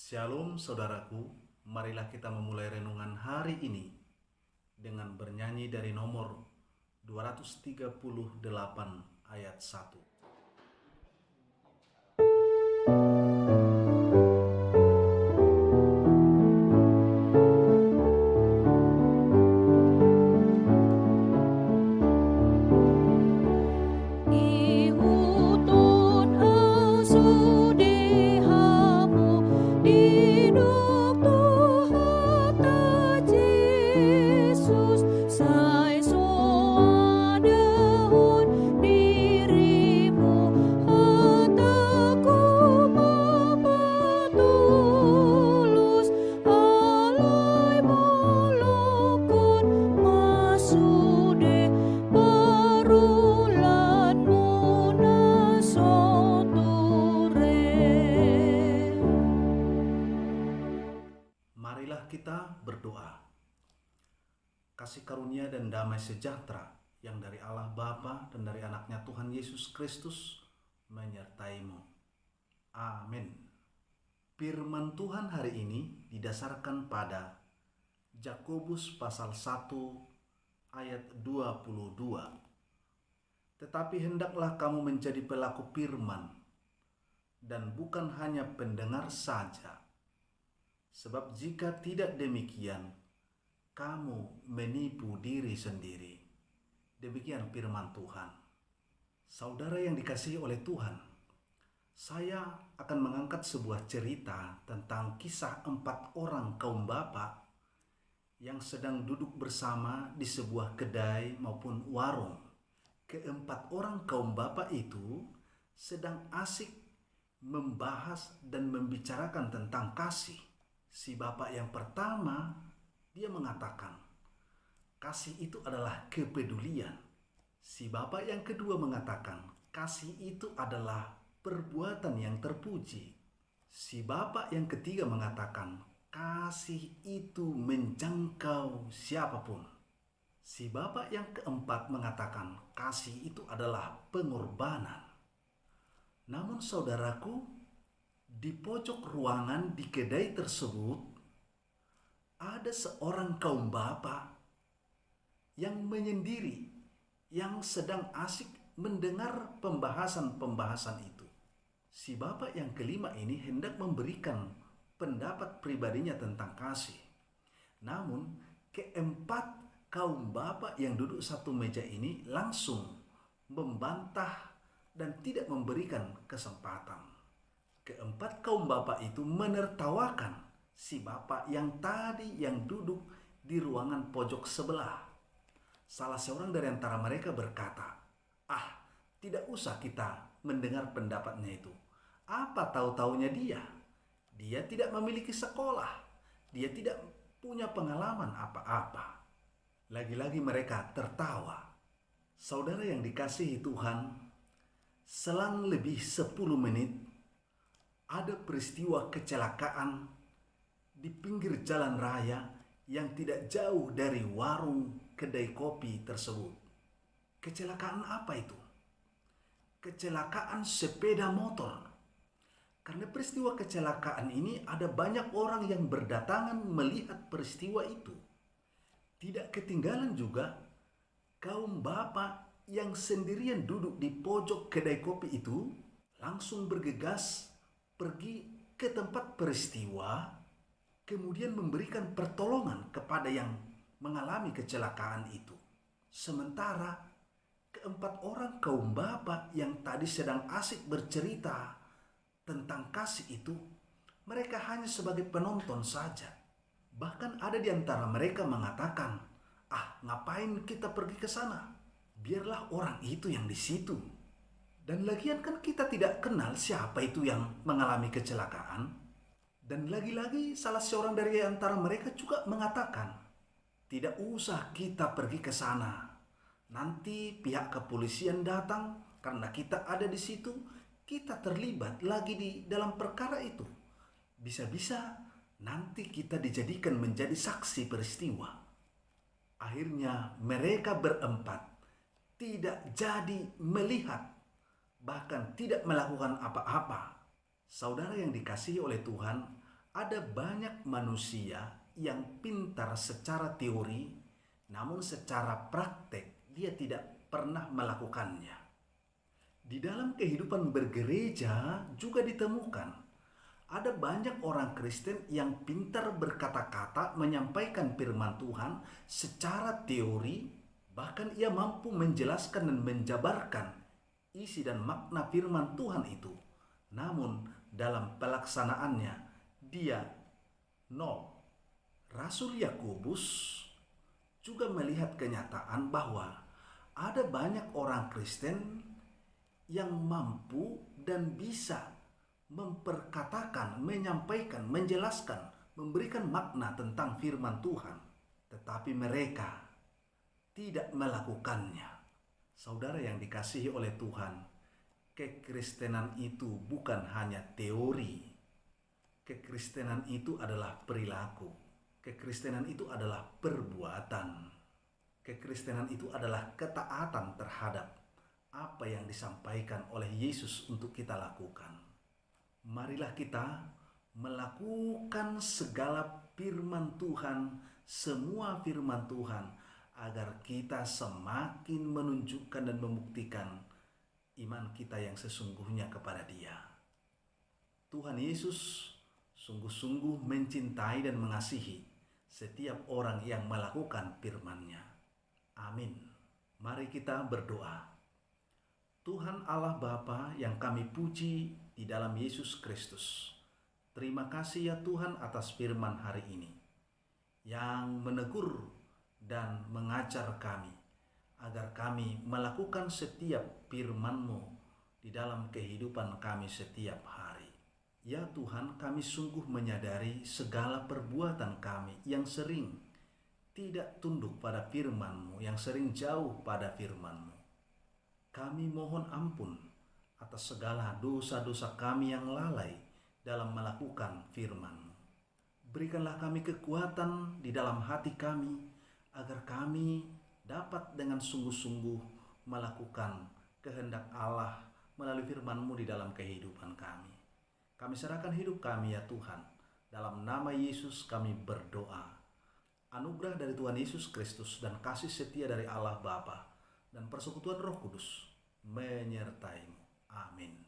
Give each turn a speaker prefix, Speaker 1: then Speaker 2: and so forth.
Speaker 1: Shalom saudaraku, marilah kita memulai renungan hari ini dengan bernyanyi dari nomor 238 ayat 1. Marilah kita berdoa. Kasih karunia dan damai sejahtera yang dari Allah Bapa dan dari anaknya Tuhan Yesus Kristus menyertaimu. Amin. Firman Tuhan hari ini didasarkan pada Yakobus pasal 1 ayat 22. Tetapi hendaklah kamu menjadi pelaku firman dan bukan hanya pendengar saja. Sebab jika tidak demikian, kamu menipu diri sendiri. Demikian firman Tuhan. Saudara yang dikasihi oleh Tuhan, saya akan mengangkat sebuah cerita tentang kisah 4 orang kaum bapa yang sedang duduk bersama di sebuah kedai maupun warung. Keempat orang kaum bapa itu sedang asik membahas dan membicarakan tentang kasih. Si bapak yang pertama, dia mengatakan, kasih itu adalah kepedulian. Si bapak yang kedua mengatakan, kasih itu adalah perbuatan yang terpuji. Si bapak yang ketiga mengatakan, kasih itu menjangkau siapapun. Si bapak yang keempat mengatakan, kasih itu adalah pengorbanan. Namun saudaraku, di pojok ruangan di kedai tersebut ada seorang kaum bapa yang menyendiri, yang sedang asik mendengar pembahasan-pembahasan itu. Si bapak yang kelima ini hendak memberikan pendapat pribadinya tentang kasih. Namun keempat kaum bapa yang duduk satu meja ini langsung membantah dan tidak memberikan kesempatan. Keempat kaum bapak itu menertawakan si bapak yang tadi yang duduk di ruangan pojok sebelah. Salah seorang dari antara mereka berkata, tidak usah kita mendengar pendapatnya itu. Apa tahu-taunya dia? Dia tidak memiliki sekolah. Dia tidak punya pengalaman apa-apa. Lagi-lagi mereka tertawa. Saudara yang dikasihi Tuhan, selang lebih 10 menit, ada peristiwa kecelakaan di pinggir jalan raya yang tidak jauh dari warung kedai kopi tersebut. Kecelakaan apa itu? Kecelakaan sepeda motor. Karena peristiwa kecelakaan ini ada banyak orang yang berdatangan melihat peristiwa itu. Tidak ketinggalan juga kaum bapak yang sendirian duduk di pojok kedai kopi itu langsung bergegas pergi ke tempat peristiwa, kemudian memberikan pertolongan kepada yang mengalami kecelakaan itu. Sementara keempat orang kaum bapa yang tadi sedang asik bercerita tentang kasih itu, mereka hanya sebagai penonton saja. Bahkan ada di antara mereka mengatakan, ngapain kita pergi ke sana? Biarlah orang itu yang di situ. Dan lagian kan kita tidak kenal siapa itu yang mengalami kecelakaan. Dan lagi-lagi salah seorang dari antara mereka juga mengatakan, tidak usah kita pergi ke sana. Nanti pihak kepolisian datang karena kita ada di situ, kita terlibat lagi di dalam perkara itu. Bisa-bisa nanti kita dijadikan menjadi saksi peristiwa. Akhirnya mereka berempat tidak jadi melihat, bahkan tidak melakukan apa-apa. Saudara yang dikasihi oleh Tuhan, Ada banyak manusia yang pintar secara teori, namun secara praktek dia tidak pernah melakukannya. Di dalam kehidupan bergereja juga ditemukan ada banyak orang Kristen yang pintar berkata-kata menyampaikan firman Tuhan secara teori, bahkan ia mampu menjelaskan dan menjabarkan isi dan makna firman Tuhan itu. Namun dalam pelaksanaannya dia nol. Rasul Yakobus juga melihat kenyataan bahwa ada banyak orang Kristen yang mampu dan bisa memperkatakan, menyampaikan, menjelaskan, memberikan makna tentang firman Tuhan, tetapi mereka tidak melakukannya. Saudara yang dikasihi oleh Tuhan, kekristenan itu bukan hanya teori. Kekristenan itu adalah perilaku. Kekristenan itu adalah perbuatan. Kekristenan itu adalah ketaatan terhadap apa yang disampaikan oleh Yesus untuk kita lakukan. Marilah kita melakukan segala firman Tuhan, semua firman Tuhan, agar kita semakin menunjukkan dan membuktikan iman kita yang sesungguhnya kepada Dia. Tuhan Yesus sungguh-sungguh mencintai dan mengasihi setiap orang yang melakukan firman-Nya. Amin. Mari kita berdoa. Tuhan Allah Bapa yang kami puji di dalam Yesus Kristus, terima kasih ya Tuhan atas firman hari ini yang menegur dan mengajar kami agar kami melakukan setiap firman-Mu di dalam kehidupan kami setiap hari. Ya Tuhan, kami sungguh menyadari segala perbuatan kami yang sering tidak tunduk pada firman-Mu, yang sering jauh pada firman-Mu. Kami mohon ampun atas segala dosa-dosa kami yang lalai dalam melakukan firman-Mu. Berikanlah kami kekuatan di dalam hati kami agar kami dapat dengan sungguh-sungguh melakukan kehendak Allah melalui firman-Mu di dalam kehidupan kami. Kami serahkan hidup kami ya Tuhan. Dalam nama Yesus kami berdoa. Anugerah dari Tuhan Yesus Kristus dan kasih setia dari Allah Bapa dan persekutuan Roh Kudus menyertai-Mu. Amin.